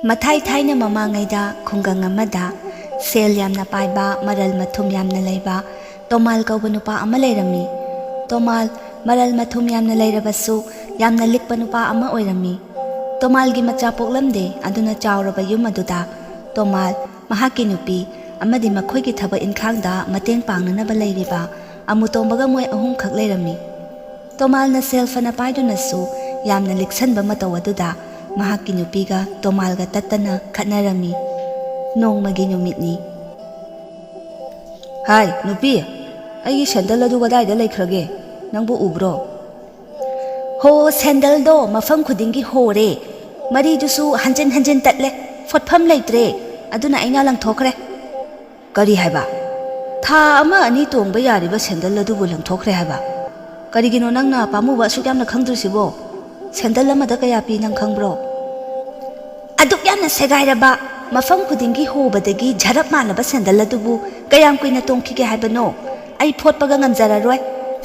ꯃꯊꯥꯏ ꯊꯥꯏꯅ ꯃꯃꯥꯡꯉꯩꯗ ꯈꯨꯡꯒꯪ ꯑꯃꯗ ꯁꯦꯜ ꯌꯥꯝꯅ ꯄꯥꯏꯕ ꯃꯔꯜ ꯃꯊꯨꯝ ꯌꯥꯝꯅ ꯂꯩꯕ ꯇꯣꯃꯥꯜ ꯀꯧꯕ ꯅꯨꯄꯥ ꯑꯃ ꯂꯩꯔꯝꯃꯤ꯫ ꯇꯣꯃꯥꯜ ꯃꯔꯜ ꯃꯊꯨꯝ ꯌꯥꯝꯅ ꯂꯩꯔꯕꯁꯨ ꯌꯥꯝꯅ ꯂꯤꯛꯄ ꯅꯨꯄꯥ ꯑꯃ ꯑꯣꯏꯔꯝꯃꯤ꯫ ꯇꯣꯃꯥꯜꯒꯤ ꯃꯆꯥ ꯄꯣꯛꯂꯝꯗꯦ, ꯑꯗꯨꯅ ꯆꯥꯎꯔꯕ ꯌꯨꯝ ꯑꯗꯨꯗ ꯇꯣꯃꯥꯜ, ꯃꯍꯥꯛꯀꯤ ꯅꯨꯄꯤ ꯑꯃꯗꯤ ꯃꯈꯣꯏꯒꯤ ꯊꯕꯛ ꯏꯟꯈꯥꯡꯗ ꯃꯇꯦꯡ ꯄꯥꯡꯅꯅꯕ ꯂꯩꯔꯤꯕ ꯑꯃꯨꯇꯣꯝꯕꯒ ꯃꯣꯏ ꯑꯍꯨꯝꯈꯛ ꯂꯩꯔꯝꯃꯤ꯫ ꯇꯣꯃꯥꯜꯅ ꯁꯦꯜ ꯐꯅ ꯄꯥꯏꯗꯨꯅꯁꯨ ꯌꯥꯝꯅ ꯂꯤꯛꯁꯟꯕ ꯃꯇꯧ ꯑꯗꯨꯗ ꯃꯍꯥꯛꯀꯤ ꯅꯨꯄꯤꯒ ꯇꯣꯃꯥꯜꯒ ꯇꯠꯇꯅ ꯈꯠꯅꯔꯝꯃꯤ꯫ ꯅꯣꯡꯃꯒꯤ ꯅꯨꯃꯤꯠꯅꯤ꯫ ꯍꯥꯏ ꯅꯨꯄꯤ, ꯑꯩꯒꯤ ꯁꯦꯟꯗꯜ ꯑꯗꯨ ꯀꯗꯥꯏꯗ ꯂꯩꯈ꯭ꯔꯒꯦ? ꯅꯪꯕꯨ ꯎꯕ꯭ꯔꯣ? ꯍꯣ, ꯁꯦꯟꯗꯜꯗꯣ ꯃꯐꯝ ꯈꯨꯗꯤꯡꯒꯤ ꯍꯣꯔꯦ, ꯃꯔꯤꯗꯨꯁꯨ ꯍꯟꯖꯤꯟ ꯍꯟꯖꯤꯟ ꯇꯠꯂꯦ, ꯐꯣꯠꯐꯝ ꯂꯩꯇ꯭ꯔꯦ, ꯑꯗꯨꯅ ꯑꯩꯅ ꯂꯪꯊꯣꯛꯈ꯭ꯔꯦ꯫ ꯀꯔꯤ ꯍꯥꯏꯕ? ꯊꯥ ꯑꯃ ꯑꯅꯤ ꯇꯣꯡꯕ ꯌꯥꯔꯤꯕ ꯁꯦꯟꯗꯜ ꯑꯗꯨꯕꯨ ꯂꯪꯊꯣꯛꯈ꯭ꯔꯦ ꯍꯥꯏꯕ? ꯀꯔꯤꯒꯤꯅꯣ ꯅꯪꯅ ꯄꯥꯝꯃꯨꯕ ꯑꯁꯨꯛ ꯌꯥꯝꯅ ꯈꯪꯗ꯭ꯔꯤꯁꯤꯕꯣ? ꯁꯦꯟꯗꯜ ꯑꯃꯗ ꯀꯌా ꯄꯤ ꯅꯪ ꯈꯪꯕ꯭ꯔꯣ? ꯑꯗꯨꯛ ꯌꯥꯝꯅ ꯁꯦꯒꯥꯏꯔꯕ, ꯃꯐꯝ ꯈꯨꯗꯤꯡꯒꯤ ꯍꯣꯕꯗꯒꯤ ꯓꯔꯞ ꯃꯥꯜꯂꯕ ꯁꯦꯟꯗꯜ ꯑꯗꯨꯕꯨ ꯀꯌꯥꯝ ꯀꯨꯏꯅ ꯇꯣꯡꯈꯤꯒꯦ ꯍꯥꯏꯕꯅꯣ? ꯑꯩ ꯐꯣꯠꯄꯒ ꯉꯝꯖꯔꯔꯣꯏ,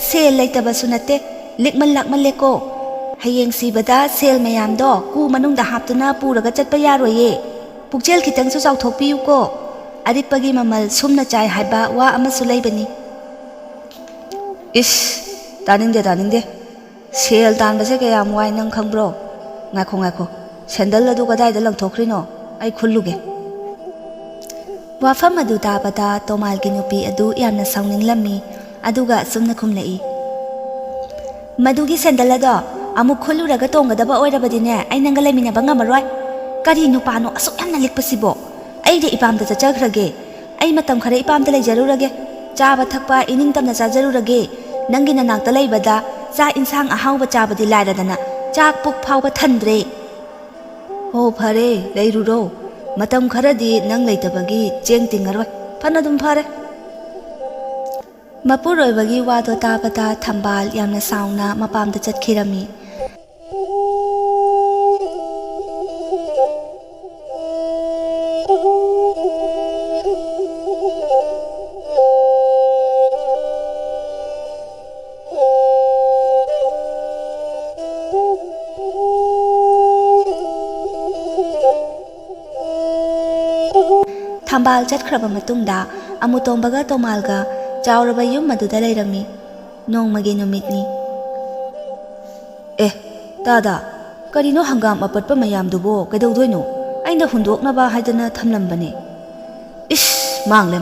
ꯁꯦꯜ ꯂꯩꯇꯕꯁꯨ ꯅꯠꯇꯦ, ꯂꯤꯛꯃꯟ ꯂꯥꯛꯃꯜꯂꯦꯀꯣ꯫ ꯍꯌꯦꯡ ꯁꯤꯕꯗ ꯁꯦꯜ ꯃꯌꯥꯝꯗꯣ ꯀꯨ ꯃꯅꯨꯡꯗ ꯍꯥꯞꯇꯨꯅ ꯄꯨꯔꯒ ꯆꯠꯄ ꯌꯥꯔꯣꯏꯌꯦ꯫ ꯄꯨꯛꯆꯦꯜ ꯈꯤꯇꯪꯁꯨ ꯆꯥꯎꯊꯣꯛꯄꯤꯌꯨꯀꯣ, ꯑꯔꯤꯛꯄꯒꯤ ꯃꯃꯜ ꯁꯨꯝꯅ ꯆꯥꯏ ꯍꯥꯏꯕ ꯋꯥ ꯑꯃꯁꯨ ꯂꯩꯕꯅꯤ꯫ ꯏꯁ, ꯇꯥꯅꯤꯡꯗꯦ, ꯁꯦꯜ ꯇꯥꯟꯕꯁꯦ ꯀꯌꯥꯝ ꯋꯥꯏ ꯅꯪ ꯈꯪꯕ꯭ꯔꯣ? ꯉꯥꯏꯈꯣ, ꯁꯦꯟꯗꯜ ꯑꯗꯨ ꯀꯗꯥꯏꯗ ꯂꯪꯊꯣꯛꯈ꯭ꯔꯤꯅꯣ? ꯑꯩ ꯈꯨꯜꯂꯨꯒꯦ꯫ ꯋꯥꯐꯝ ꯑꯗꯨ ꯇꯥꯕꯗ ꯇꯣꯃꯥꯜꯒꯤ ꯅꯨꯄꯤ ꯑꯗꯨ ꯌꯥꯝꯅ ꯁꯥꯎꯅꯤꯡꯂꯝꯃꯤ, ꯑꯗꯨꯒ ꯑꯁꯨꯝꯅ ꯈꯨꯝꯂꯛꯏ꯫ ꯃꯗꯨꯒꯤ ꯁꯦꯟꯗꯜ ꯑꯗꯣ ꯑꯃꯨꯛ ꯈꯨꯜꯂꯨꯔꯒ ꯇꯣꯡꯒꯗꯕ ꯑꯣꯏꯔꯕꯗꯤꯅꯦ, ꯑꯩ ꯅꯪꯒ ꯂꯩꯃꯤꯟꯅꯕ ꯉꯝꯃꯔꯣꯏ꯫ ꯀꯔꯤ ꯅꯨꯄꯥꯅꯣ ꯑꯁꯨꯛ ꯌꯥꯝꯅ ꯂꯤꯛꯄꯁꯤꯕꯣ? ꯑꯩꯗꯤ ꯏꯄꯥꯝꯗ ꯆꯠꯆꯈ꯭ꯔꯒꯦ, ꯑꯩ ꯃꯇꯝ ꯈꯔ ꯏꯄꯥꯝꯗ ꯂꯩꯖꯔꯨꯔꯒꯦ, ꯆꯥꯕ ꯊꯛꯄ ꯏꯅꯤꯡꯇꯝꯅ ꯆꯥꯖꯔꯨꯔꯒꯦ꯫ ꯅꯪꯒꯤ ꯅꯅꯥꯛꯇ ꯂꯩꯕꯗ ꯆꯥꯛ ꯏꯟꯁꯥꯡ ꯑꯍꯥꯎꯕ ꯆꯥꯕꯗꯤ ꯂꯥꯏꯔꯗꯅ ꯆꯥꯛ ꯄꯨꯛ ꯐꯥꯎꯕ ꯊꯟꯗ꯭ꯔꯦ꯫ ꯍꯣ ꯐꯔꯦ, ꯂꯩꯔꯨꯔꯣ, ꯃꯇꯝ ꯈꯔꯗꯤ ꯅꯪ ꯂꯩꯇꯕꯒꯤ ꯆꯦꯡ ꯇꯤꯡꯉꯔꯣꯏ, ꯐꯅꯗꯨꯝ ꯐꯔꯦ꯫ ꯃꯄꯨꯔꯣꯏꯕꯒꯤ ꯋꯥꯗꯣ ꯇꯥꯕꯗ ꯊꯝꯕꯥꯜ ꯌꯥꯝꯅ ꯁꯥꯎꯅ ꯃꯄꯥꯝꯗ ꯆꯠꯈꯤꯔꯝꯃꯤ꯫ ꯊꯝꯕꯥꯜ ꯆꯠꯈ꯭ꯔꯕ ꯃꯇꯨꯡꯗ ꯑꯃꯨꯇꯣꯝꯕꯒ ꯇꯣꯃꯥꯜꯒ ꯆꯥꯎꯔꯕ ꯌꯨꯝ ꯑꯗꯨꯗ ꯂꯩꯔꯝꯃꯤ꯫ ꯅꯣꯡꯃꯒꯤ ꯅꯨꯃꯤꯠꯅꯤ꯫ ꯇꯥꯗ, ꯀꯔꯤꯅꯣ ꯍꯪꯒꯥꯝ ꯑꯄꯠꯄ ꯃꯌꯥꯝꯗꯨꯕꯣ ꯀꯩꯗꯧꯗꯣꯏꯅꯣ? ꯑꯩꯅ ꯍꯨꯟꯗꯣꯛꯅꯕ ꯍꯥꯏꯗꯅ ꯊꯝꯂꯝꯕꯅꯦ꯫ ꯏꯁ, ꯃꯥꯡꯂꯦ,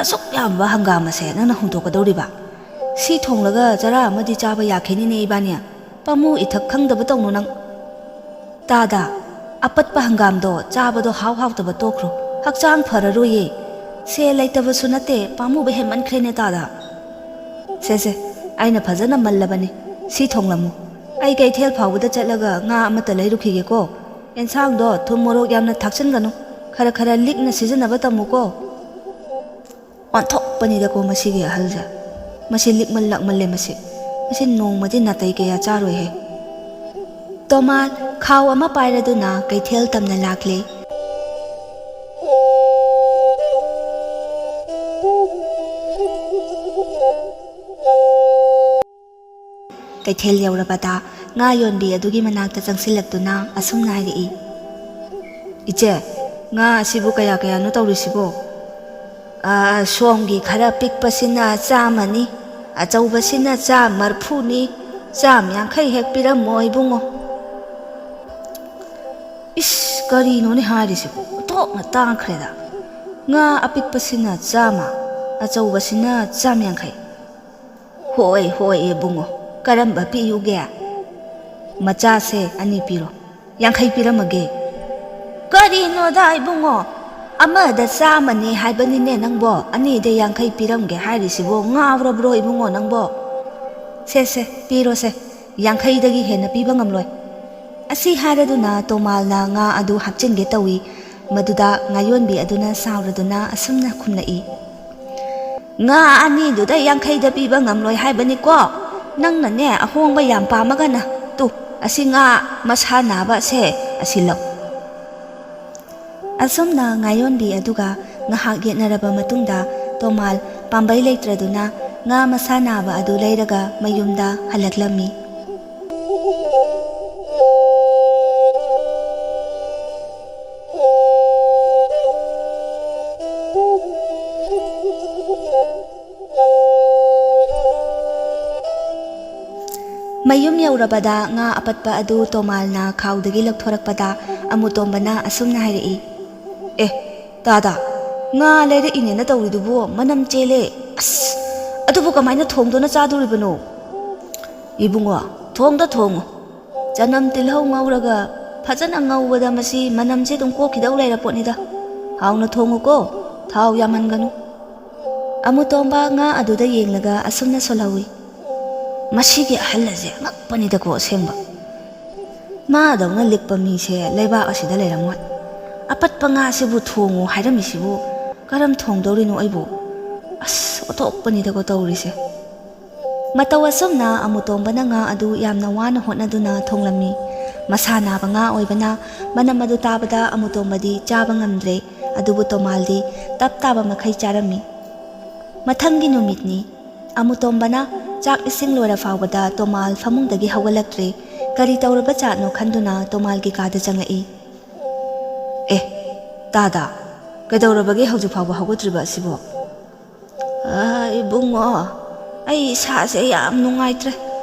ꯑꯁꯨꯛ ꯌꯥꯝꯕ ꯍꯪꯒꯥꯝ ꯑꯁꯦ ꯅꯪꯅ ꯍꯨꯟꯗꯣꯛꯀꯗꯧꯔꯤꯕ? ꯁꯤ ꯊꯣꯡꯂꯒ ꯆꯔꯥ ꯑꯃꯗꯤ ꯆꯥꯕ ꯌꯥꯈꯤꯅꯤꯅꯦ ꯏꯕꯥꯅꯤ꯫ ꯄꯥꯝꯃꯨ ꯏꯊꯛ ꯈꯪꯗꯕ ꯇꯧꯅꯨ ꯅꯪ꯫ ꯇꯥꯗ, ꯑꯄꯠꯄ ꯍꯪꯒꯥꯝꯗꯣ ꯆꯥꯕꯗꯣ ꯍꯥꯎꯇꯕ ꯇꯣꯛꯈ꯭ꯔꯣ, ꯍꯛꯆꯥꯡ ꯐꯔꯔꯣꯏꯌꯦ꯫ ꯁꯦꯜ ꯂꯩꯇꯕꯁꯨ ꯅꯠꯇꯦ, ꯄꯥꯝꯃꯨꯕ ꯍꯦꯟꯃꯟꯈ꯭ꯔꯦꯅꯦ ꯇꯥꯗ꯫ ꯁꯦ, ꯑꯩꯅ ꯐꯖꯅ ꯃꯜꯂꯕꯅꯤ, ꯁꯤ ꯊꯣꯡꯂꯝꯃꯨ꯫ ꯑꯩ ꯀꯩꯊꯦꯜ ꯐꯥꯎꯕꯗ ꯆꯠꯂꯒ ꯉꯥ ꯑꯃꯠꯇ ꯂꯩꯔꯨꯈꯤꯒꯦꯀꯣ꯫ ꯑꯦꯟꯁꯥꯡꯗꯣ ꯊꯨꯝ ꯃꯣꯔꯣꯛ ꯌꯥꯝꯅ ꯊꯥꯛꯆꯤꯟꯒꯅꯨ, ꯈꯔ ꯂꯤꯛꯅ ꯁꯤꯖꯤꯟꯅꯕ ꯇꯝꯃꯨꯀꯣ꯫ ꯑꯣꯟꯊꯣꯛꯄꯅꯤꯗꯀꯣ ꯃꯁꯤꯒꯤ ꯑꯍꯜꯁꯦ, ꯃꯁꯤ ꯂꯤꯛꯃꯟ ꯂꯥꯛꯃꯜꯂꯦ ꯃꯁꯤ ꯅꯣꯡꯃꯗꯤ ꯅꯥꯇꯩ ꯀꯌꯥ ꯆꯥꯔꯣꯏꯍꯦ꯫ ꯇꯣꯃꯥꯜ ꯈꯥꯎ ꯑꯃ ꯄꯥꯏꯔꯗꯨꯅ ꯀꯩꯊꯦꯜ ꯇꯝꯅ ꯂꯥꯛꯂꯤ꯫ ꯀꯩꯊꯦꯜ ꯌꯧꯔꯕꯗ ꯉꯥ ꯌꯣꯟꯕꯤ ꯑꯗꯨꯒꯤ ꯃꯅꯥꯛꯇ ꯆꯪꯁꯤꯜꯂꯛꯇꯨꯅ ꯑꯁꯨꯝꯅ ꯍꯥꯏꯔꯛꯏ꯫ ꯏꯆꯦ, ꯉꯥ ꯑꯁꯤꯕꯨ ꯀꯌꯥꯅꯣ ꯇꯧꯔꯤꯁꯤꯕꯣ? ꯁꯣꯝꯒꯤ ꯈꯔ ꯄꯤꯛꯄꯁꯤꯅ 100ꯅꯤ, ꯑꯆꯧꯕꯁꯤꯅ 140ꯅꯤ, 150 ꯍꯦꯛ ꯄꯤꯔꯝꯃꯣ ꯏꯕꯨꯡꯉꯣ꯫ ꯏꯁ, ꯀꯔꯤꯅꯣꯅꯦ ꯍꯥꯏꯔꯤꯁꯤꯕꯣ, ꯑꯣꯟꯊꯣꯛꯅ ꯇꯥꯡꯈ꯭ꯔꯦꯗ꯫ ꯉꯥ ꯑꯄꯤꯛꯄꯁꯤꯅ 100, ꯑꯆꯧꯕꯁꯤꯅ 150꯫ ꯍꯣꯏ ꯏꯕꯨꯡꯉꯣ, ꯀꯔꯝꯕ ꯄꯤꯌꯨꯒꯦ? ꯃꯆꯥꯁꯦ 2 ꯄꯤꯔꯣ, 50 ꯄꯤꯔꯝꯃꯒꯦ꯫ ꯀꯔꯤꯅꯣꯗ ꯏꯕꯨꯡꯉꯣ, ꯑꯃꯗ 100ꯅꯤ ꯍꯥꯏꯕꯅꯤꯅꯦ ꯅꯪꯕꯣ, 2ꯗ 50 ꯄꯤꯔꯝꯒꯦ ꯍꯥꯏꯔꯤꯁꯤꯕꯣ, ꯉꯥꯎꯔꯕ꯭ꯔꯣ ꯏꯕꯨꯡꯉꯣ ꯅꯪꯕꯣ? ꯁꯦ, ꯄꯤꯔꯣꯁꯦ, 50ꯗꯒꯤ ꯍꯦꯟꯅ ꯄꯤꯕ ꯉꯝꯂꯣꯏ꯫ ꯑꯁꯤ ꯍꯥꯏꯔꯗꯨꯅ ꯇꯣꯃꯥꯜꯅ ꯉꯥ ꯑꯗꯨ ꯍꯥꯞꯆꯤꯟꯒꯦ ꯇꯧꯏ꯫ ꯃꯗꯨꯗ ꯉꯥꯌꯣꯟꯕꯤ ꯑꯗꯨꯅ ꯁꯥꯎꯔꯗꯨꯅ ꯑꯁꯨꯝꯅ ꯈꯨꯝꯂꯛꯏ꯫ ꯉꯥ 2ꯗꯨꯗ 50ꯗ ꯄꯤꯕ ꯉꯝꯂꯣꯏ ꯍꯥꯏꯕꯅꯤꯀꯣ? ꯅꯪꯅꯅꯦ ꯑꯍꯣꯡꯕ ꯌꯥꯝ ꯄꯥꯝꯃꯒꯅ ꯑꯁꯤ ꯉꯥ ꯃꯁꯥ ꯅꯥꯕ ꯑꯁꯤ ꯂꯧ꯫ ꯑꯁꯨꯝꯅ ꯉꯥꯌꯣꯟꯕꯤ ꯑꯗꯨꯒ ꯉꯥꯏꯍꯥꯛ ꯌꯦꯠꯅꯔꯕ ꯃꯇꯨꯡꯗ ꯇꯣꯃꯥꯜ ꯄꯥꯝꯕꯩ ꯂꯩꯇ꯭ꯔꯗꯨꯅ ꯉꯥ ꯃꯁꯥ ꯅꯥꯕ ꯑꯗꯨ ꯂꯩꯔꯒ ꯃꯌꯨꯝꯗ ꯍꯜꯂꯛꯂꯝꯃꯤ꯫ ꯃꯌꯨꯝ ꯌꯧꯔꯕꯗ ꯉꯥ ꯑꯄꯠꯄ ꯑꯗꯨ ꯇꯣꯃꯥꯜꯅ ꯈꯥꯎꯗꯒꯤ ꯂꯧꯊꯣꯔꯛꯄꯗ ꯑꯃꯨꯇꯣꯝꯕꯅ ꯑꯁꯨꯝꯅ ꯍꯥꯏꯔꯛꯏ꯫ ꯑꯦ ꯇꯥꯗꯥ, ꯉꯥ ꯂꯩꯔꯛꯏꯅꯦꯅ ꯇꯧꯔꯤꯗꯨꯕꯨ ꯃꯅꯝ ꯆꯦꯜꯂꯦ, ꯑꯁ ꯑꯗꯨꯕꯨ ꯀꯃꯥꯏꯅ ꯊꯣꯡꯗꯨꯅ ꯆꯥꯗꯣꯔꯤꯕꯅꯣ? ꯏꯕꯨꯡꯉꯣ, ꯊꯣꯡꯉꯨ, ꯆꯅꯝ ꯇꯤꯜꯍꯧ ꯉꯧꯔꯒ ꯐꯖꯅ ꯉꯧꯕꯗ ꯃꯁꯤ ꯃꯅꯝꯁꯦ ꯑꯗꯨꯝ ꯀꯣꯛꯈꯤꯗꯧ ꯂꯩꯔꯄꯣꯠꯅꯤꯗ, ꯍꯥꯎꯅ ꯊꯣꯡꯉꯨꯀꯣ, ꯊꯥꯎ ꯌꯥꯝꯍꯟꯒꯅꯨ꯫ ꯑꯃꯨꯇꯣꯝꯕ ꯉꯥ ꯑꯗꯨꯗ ꯌꯦꯡꯂꯒ ꯑꯁꯨꯝꯅ ꯁꯣꯜꯍꯧꯏ꯫ ꯃꯁꯤꯒꯤ ꯑꯍꯜ ꯑꯁꯦ ꯑꯉꯛꯄꯅꯤꯗꯀꯣ ꯑꯁꯦꯡꯕ, ꯃꯥꯗꯧꯅ ꯂꯤꯛꯄ ꯃꯤꯁꯦ ꯂꯩꯕꯥꯛ ꯑꯁꯤꯗ ꯂꯩꯔꯝꯃꯣꯏ꯫ ꯑꯄꯠꯄ ꯉꯥꯁꯤꯕꯨ ꯊꯣꯡꯉꯨ ꯍꯥꯏꯔꯝꯃꯤꯁꯤꯕꯨ ꯀꯔꯝ ꯊꯣꯡꯗꯧꯔꯤꯅꯣ ꯑꯩꯕꯨ? ꯑꯁ ꯑꯣꯊꯣꯛꯄꯅꯤꯗꯀꯣ ꯇꯧꯔꯤꯁꯦ꯫ ꯃꯇꯧ ꯑꯁꯨꯝꯅ ꯑꯃꯨꯇꯣꯝꯕꯅ ꯉꯥ ꯑꯗꯨ ꯌꯥꯝꯅ ꯋꯥꯅ ꯍꯣꯠꯅꯗꯨꯅ ꯊꯣꯡꯂꯝꯃꯤ꯫ ꯃꯁꯥ ꯅꯥꯕ ꯉꯥ ꯑꯣꯏꯕꯅ ꯃꯅꯝ ꯑꯗꯨ ꯇꯥꯕꯗ ꯑꯃꯨꯇꯣꯝꯕꯗꯤ ꯆꯥꯕ ꯉꯝꯗ꯭ꯔꯦ, ꯑꯗꯨꯕꯨ ꯇꯣꯃꯥꯜꯗꯤ ꯇꯞ ꯇꯥꯕ ꯃꯈꯩ ꯆꯥꯔꯝꯃꯤ꯫ ꯃꯊꯪꯒꯤ ꯅꯨꯃꯤꯠꯅꯤ꯫ ꯑꯃꯨꯇꯣꯝꯕꯅ ꯆꯥꯛ ꯏꯁꯤꯡ ꯂꯣꯏꯔ ꯐꯥꯎꯕꯗ ꯇꯣꯃꯥꯜ ꯐꯃꯨꯡꯗꯒꯤ ꯍꯧꯒꯠꯂꯛꯇ꯭ꯔꯦ꯫ ꯀꯔꯤ ꯇꯧꯔꯕ ꯖꯥꯠꯅꯣ ꯈꯟꯗꯨꯅ ꯇꯣꯃꯥꯜꯒꯤ ꯀꯥꯗ ꯆꯪꯂꯛꯏ꯫ ꯑꯦ ꯇꯥꯗꯥ, ꯀꯩꯗꯧꯔꯕꯒꯦ ꯍꯧꯖꯤꯛ ꯐꯥꯎꯕ ꯍꯧꯒꯠꯇ꯭ꯔꯤꯕ ꯑꯁꯤꯕꯣ? ꯏꯕꯨꯡꯉꯣ, ꯑꯩ ꯏꯁꯥꯁꯦ ꯌꯥꯝ ꯅꯨꯡꯉꯥꯏꯇ꯭ꯔꯦ,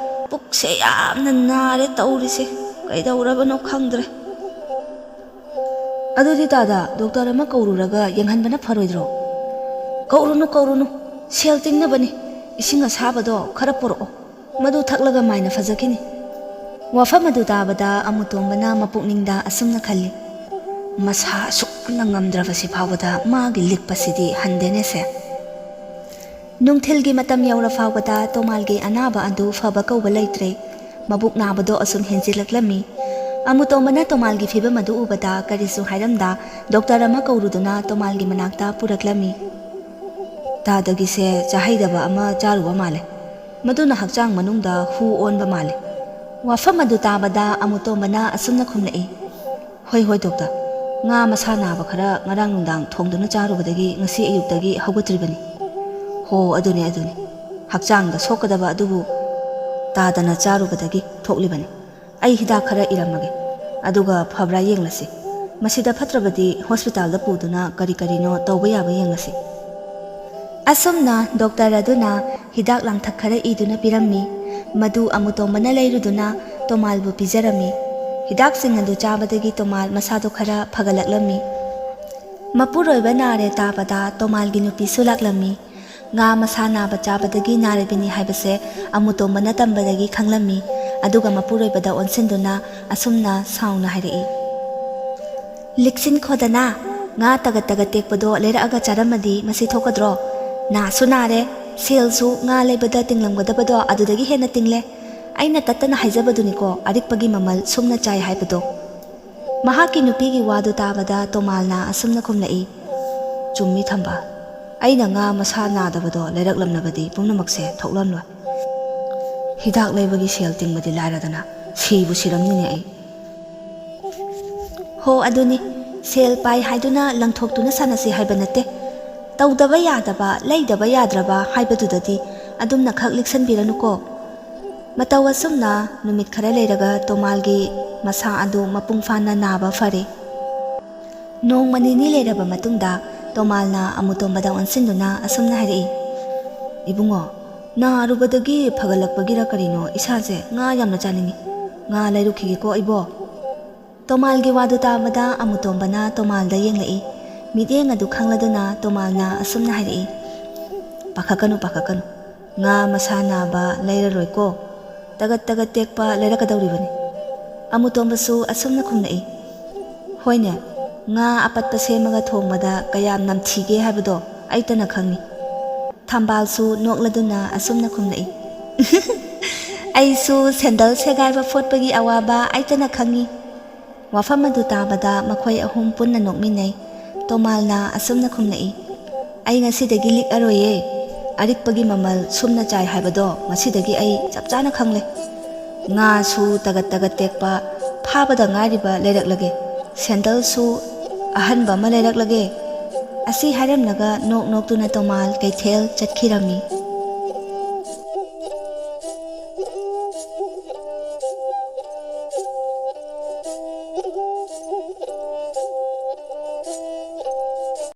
ꯄꯨꯛꯁꯦ ꯌꯥꯝꯅ ꯅꯥꯔꯦ ꯇꯧꯔꯤꯁꯦ, ꯀꯩꯗꯧꯔꯕꯅꯣ ꯈꯪꯗ꯭ꯔꯦ꯫ ꯑꯗꯨꯗꯤ ꯇꯥꯗꯥ, ꯗꯣꯛꯇꯔ ꯑꯃ ꯀꯧꯔꯨꯔꯒ ꯌꯦꯡꯍꯟꯕꯅ ꯐꯔꯣꯏꯗ꯭ꯔꯣ? ꯀꯧꯔꯨꯅꯨ, ꯁꯦꯜ ꯇꯤꯡꯅꯕꯅꯤ꯫ ꯏꯁꯤꯡ ꯑꯁꯥꯕꯗꯣ ꯈꯔ ꯄꯨꯔꯛꯑꯣ, ꯃꯗꯨ ꯊꯛꯂꯒ ꯃꯥꯏꯅ ꯐꯖꯈꯤꯅꯤ꯫ ꯋꯥꯐꯝ ꯑꯗꯨ ꯇꯥꯕꯗ ꯑꯃꯨꯇꯣꯝꯕꯅ ꯃꯄꯨꯛꯅꯤꯡꯗ ꯑꯁꯨꯝꯅ ꯈꯜꯂꯤ꯫ ꯃꯁꯥ ꯑꯁꯨꯛ ꯌꯥꯝꯅ ꯉꯝꯗ꯭ꯔꯕꯁꯤ ꯐꯥꯎꯕꯗ ꯃꯥꯒꯤ ꯂꯤꯛꯄꯁꯤꯗꯤ ꯍꯟꯗꯦꯅꯦꯁꯦ꯫ ꯅꯨꯡꯊꯤꯜꯒꯤ ꯃꯇꯝ ꯌꯧꯔ ꯐꯥꯎꯕꯗ ꯇꯣꯃꯥꯜꯒꯤ ꯑꯅꯥꯕ ꯑꯗꯨ ꯐꯕ ꯀꯧꯕ ꯂꯩꯇ꯭ꯔꯦ꯫ ꯃꯕꯨꯛ ꯅꯥꯕꯗꯣ ꯑꯁꯨꯝ ꯍꯦꯟꯖꯤꯜꯂꯛꯂꯝꯃꯤ꯫ ꯑꯃꯨꯇꯣꯝꯕꯅ ꯇꯣꯃꯥꯜꯒꯤ ꯐꯤꯕꯝ ꯑꯗꯨ ꯎꯕꯗ ꯀꯔꯤꯁꯨ ꯍꯥꯏꯔꯝꯗ ꯗꯣꯛꯇꯔ ꯑꯃ ꯀꯧꯔꯨꯗꯨꯅ ꯇꯣꯃꯥꯜꯒꯤ ꯃꯅꯥꯛꯇ ꯄꯨꯔꯛꯂꯝꯃꯤ꯫ ꯇꯥꯗꯒꯤꯁꯦ ꯆꯥꯍꯩꯗꯕ ꯑꯃ ꯆꯥꯔꯨꯕ ꯃꯥꯜꯂꯦ, ꯃꯗꯨꯅ ꯍꯛꯆꯥꯡ ꯃꯅꯨꯡꯗ ꯍꯨ ꯑꯣꯟꯕ ꯃꯥꯜꯂꯦ꯫ ꯋꯥꯐꯝ ꯑꯗꯨ ꯇꯥꯕꯗ ꯑꯃꯨꯇꯣꯝꯕꯅ ꯑꯁꯨꯝꯅ ꯈꯨꯝꯂꯛꯏ꯫ ꯍꯣꯏ ꯗꯣꯛꯇꯔ, ꯉꯥ ꯃꯁꯥ ꯅꯥꯕ ꯈꯔ ꯉꯔꯥꯡ ꯅꯨꯡꯗꯥꯡ ꯊꯣꯡꯗꯨꯅ ꯆꯥꯔꯨꯕꯗꯒꯤ ꯉꯁꯤ ꯑꯌꯨꯛꯇꯒꯤ ꯍꯧꯒꯠꯇ꯭ꯔꯤꯕꯅꯤ꯫ ꯍꯣ ꯑꯗꯨꯅꯤ, ꯍꯛꯆꯥꯡꯗ ꯁꯣꯛꯀꯗꯕ ꯑꯗꯨꯕꯨ ꯇꯥꯗꯅ ꯆꯥꯔꯨꯕꯗꯒꯤ ꯊꯣꯛꯂꯤꯕꯅꯤ꯫ ꯑꯩ ꯍꯤꯗꯥꯛ ꯈꯔ ꯏꯔꯝꯃꯒꯦ, ꯑꯗꯨꯒ ꯐꯕ꯭ꯔꯥ ꯌꯦꯡꯂꯁꯤ꯫ ꯃꯁꯤꯗ ꯐꯠꯇ꯭ꯔꯕꯗꯤ ꯍꯣꯁꯄꯤꯇꯥꯜꯗ ꯄꯨꯗꯨꯅ ꯀꯔꯤ ꯀꯔꯤꯅꯣ ꯇꯧꯕ ꯌꯥꯕ ꯌꯦꯡꯂꯁꯤ꯫ ꯑꯁꯨꯝꯅ ꯗꯣꯛꯇꯔ ꯑꯗꯨꯅ ꯍꯤꯗꯥꯛ ꯂꯥꯡꯊꯛ ꯈꯔ ꯏꯗꯨꯅ ꯄꯤꯔꯝꯃꯤ꯫ ꯃꯗꯨ ꯑꯃꯨꯇꯣꯝꯕꯅ ꯂꯩꯔꯨꯗꯨꯅ ꯇꯣꯃꯥꯜꯕꯨ ꯄꯤꯖꯔꯝꯃꯤ꯫ ꯍꯤꯗꯥꯛꯁꯤꯡ ꯑꯗꯨ ꯆꯥꯕꯗꯒꯤ ꯇꯣꯃꯥꯜ ꯃꯁꯥꯗꯣ ꯈꯔ ꯐꯒꯠꯂꯛꯂꯝꯃꯤ꯫ ꯃꯄꯨꯔꯣꯏꯕ ꯅꯥꯔꯦ ꯇꯥꯕꯗ ꯇꯣꯃꯥꯜꯒꯤ ꯅꯨꯄꯤꯁꯨ ꯂꯥꯛꯂꯝꯃꯤ꯫ ꯉꯥ ꯃꯁꯥ ꯅꯥꯕ ꯆꯥꯕꯗꯒꯤ ꯅꯥꯔꯤꯕꯅꯤ ꯍꯥꯏꯕꯁꯦ ꯑꯃꯨꯇꯣꯝꯕꯅ ꯇꯝꯕꯗꯒꯤ ꯈꯪꯂꯝꯃꯤ꯫ ꯑꯗꯨꯒ ꯃꯄꯨꯔꯣꯏꯕꯗ ꯑꯣꯟꯁꯤꯟꯗꯨꯅ ꯑꯁꯨꯝꯅ ꯁꯥꯎꯅ ꯍꯥꯏꯔꯛꯏ꯫ ꯂꯤꯛꯁꯤꯟꯈꯣꯗꯅ, ꯉꯥ ꯇꯒꯠ ꯇꯒꯠ ꯇꯦꯛꯄꯗꯣ ꯂꯩꯔꯛꯑꯒ ꯆꯥꯔꯝꯃꯗꯤ ꯃꯁꯤ ꯊꯣꯛꯀꯗ꯭ꯔꯣ? ꯅꯥꯁꯨ ꯅꯥꯔꯦ, ꯁꯦꯜꯁꯨ ꯉꯥ ꯂꯩꯕꯗ ꯇꯤꯡꯂꯝꯒꯗꯕꯗꯣ ꯑꯗꯨꯗꯒꯤ ꯍꯦꯟꯅ ꯇꯤꯡꯂꯦ꯫ ꯑꯩꯅ ꯇꯠꯇꯅ ꯍꯥꯏꯖꯕꯗꯨꯅꯤꯀꯣ, ꯑꯔꯤꯛꯄꯒꯤ ꯃꯃꯜ ꯁꯨꯝꯅ ꯆꯥꯏ ꯍꯥꯏꯕꯗꯣ꯫ ꯃꯍꯥꯛꯀꯤ ꯅꯨꯄꯤꯒꯤ ꯋꯥꯗꯨ ꯇꯥꯕꯗ ꯇꯣꯃꯥꯜꯅ ꯑꯁꯨꯝꯅ ꯈꯨꯝꯂꯛꯏ꯫ ꯆꯨꯝꯃꯤ ꯊꯝꯕ, ꯑꯩꯅ ꯉꯥ ꯃꯁꯥ ꯅꯥꯗꯕꯗꯣ ꯂꯩꯔꯛꯂꯝꯂꯕꯗꯤ ꯄꯨꯝꯅꯃꯛꯁꯦ ꯊꯣꯛꯂꯝꯂꯣꯏ꯫ ꯍꯤꯗꯥꯛ ꯂꯩꯕꯒꯤ ꯁꯦꯜ ꯇꯤꯡꯕꯗꯤ ꯂꯥꯏꯔꯗꯅ ꯁꯤꯕꯨ ꯁꯤꯔꯝꯅꯤꯅꯦ ꯑꯩ꯫ ꯍꯣ ꯑꯗꯨꯅꯤ, ꯁꯦල් ꯄꯥꯏ ꯍꯥꯏꯗꯨꯅ ꯂꯪꯊꯣꯛꯇꯨꯅ ꯁꯥꯟꯅꯁꯤ ꯍꯥꯏꯕ ꯅꯠꯇꯦ꯫ ꯇꯧꯗꯕ ꯌꯥꯗꯕ, ꯂꯩꯗꯕ ꯌꯥꯗ꯭ꯔꯕ ꯍꯥꯏꯕꯗꯨꯗꯗꯤ ꯑꯗꯨꯝꯅ ꯈꯛ ꯂꯤꯛꯁꯟꯕꯤꯔꯅꯨꯀꯣ꯫ ꯃꯇꯧ ꯑꯁꯨꯝꯅ ꯅꯨꯃꯤꯠ ꯈꯔ ꯂꯩꯔꯒ ꯇꯣꯃꯥꯜꯒꯤ ꯃꯁꯥ ꯑꯗꯨ ꯃꯄꯨꯡ ꯐꯥꯅ ꯅꯥꯕ ꯐꯔꯦ꯫ ꯅꯣꯡꯃ ꯅꯤꯅꯤ ꯂꯩꯔꯕ ꯃꯇꯨꯡꯗ ꯇꯣꯃꯥꯜꯅ ꯑꯃꯨꯇꯣꯝꯕꯗ ꯑꯣꯟꯁꯤꯟꯗꯨꯅ ꯑꯁꯨꯝꯅ ꯍꯥꯏꯔꯛꯏ꯫ ꯏꯕꯨꯡꯉꯣ, ꯅꯥꯔꯨꯕꯗꯒꯤ ꯐꯒꯠꯂꯛꯄꯒꯤꯔ ꯀꯔꯤꯅꯣ ꯏꯁꯥꯁꯦ ꯉꯥ ꯌꯥꯝꯅ ꯆꯥꯅꯤꯡꯉꯤ꯫ ꯉꯥ ꯂꯩꯔꯨꯈꯤꯒꯦꯀꯣ ꯑꯩꯕꯣ꯫ ꯇꯣꯃꯥꯜꯒꯤ ꯋꯥꯗꯨ ꯇꯥꯕꯗ ꯑꯃꯨꯇꯣꯝꯕꯅ ꯇꯣꯃꯥꯜꯗ ꯌꯦꯡꯂꯛꯏ꯫ ꯃꯤꯠꯌꯦꯡ ꯑꯗꯨ ꯈꯪꯂꯗꯨꯅ ꯇꯣꯃꯥꯜꯅ ꯑꯁꯨꯝꯅ ꯍꯥꯏꯔꯛꯏ꯫ ꯄꯥꯈꯠꯀꯅꯨ, ꯉꯥ ꯃꯁꯥ ꯅꯥꯕ ꯂꯩꯔꯔꯣꯏꯀꯣ, ꯇꯒꯠ ꯇꯒꯠ ꯇꯦꯛꯄ ꯂꯩꯔꯛꯀꯗꯧꯔꯤꯕꯅꯤ꯫ ꯑꯃꯨꯇꯣꯝꯕꯁꯨ ꯑꯁꯨꯝꯅ ꯈꯨꯝꯂꯛꯏ꯫ ꯍꯣꯏꯅꯦ, ꯉꯥ ꯑꯄꯠꯄ ꯁꯦꯝꯃꯒ ꯊꯣꯡꯕꯗ ꯀꯌꯥꯝ ꯅꯝꯊꯤꯒꯦ ꯍꯥꯏꯕꯗꯣ ꯑꯩꯇꯅ ꯈꯪꯉꯤ꯫ ꯊꯝꯕꯥꯜꯁꯨ ꯅꯣꯛꯂꯗꯨꯅ ꯑꯁꯨꯝꯅ ꯈꯨꯝꯂꯛꯏ꯫ ꯑꯩꯁꯨ ꯁꯦꯟꯗꯜ ꯁꯦꯒꯥꯏꯕ ꯐꯣꯠꯄꯒꯤ ꯑꯋꯥꯕ ꯑꯩꯇꯅ ꯈꯪꯉꯤ꯫ ꯋꯥꯐꯝ ꯑꯗꯨ ꯇꯥꯕꯗ ꯃꯈꯣꯏ ꯑꯍꯨꯝ ꯄꯨꯟꯅ ꯅꯣꯛꯃꯤꯟꯅꯩ꯫ ꯇꯣꯃꯥꯜꯅ ꯑꯁꯨꯝꯅ ꯈꯨꯝꯂꯛꯏ꯫ ꯑꯩ ꯉꯁꯤꯗꯒꯤ ꯂꯤꯛꯑꯔꯣꯏꯌꯦ꯫ ꯑꯔꯤꯛꯄꯒꯤ ꯃꯃꯜ ꯁꯨꯝꯅ ꯆꯥꯏ ꯍꯥꯏꯕꯗꯣ ꯉꯁꯤꯗꯒꯤ ꯑꯩ ꯆꯞ ꯆꯥꯅ ꯈꯪꯂꯦ꯫ ꯉꯥꯁꯨ ꯇꯒꯠ ꯇꯒꯠ ꯇꯦꯛꯄ ꯐꯥꯕꯗ ꯉꯥꯏꯔꯤꯕ ꯂꯩꯔꯛꯂꯒꯦ, ꯁꯦꯟꯗꯜꯁꯨ ꯑꯍꯟꯕ ꯑꯃ ꯂꯩꯔꯛꯂꯒꯦ꯫ ꯑꯁꯤ ꯍꯥꯏꯔꯝꯂꯒ ꯅꯣꯛ ꯅꯣꯛꯇꯨꯅ ꯇꯣꯃꯥꯜ ꯀꯩꯊꯦꯜ ꯆꯠꯈꯤꯔꯝꯃꯤ꯫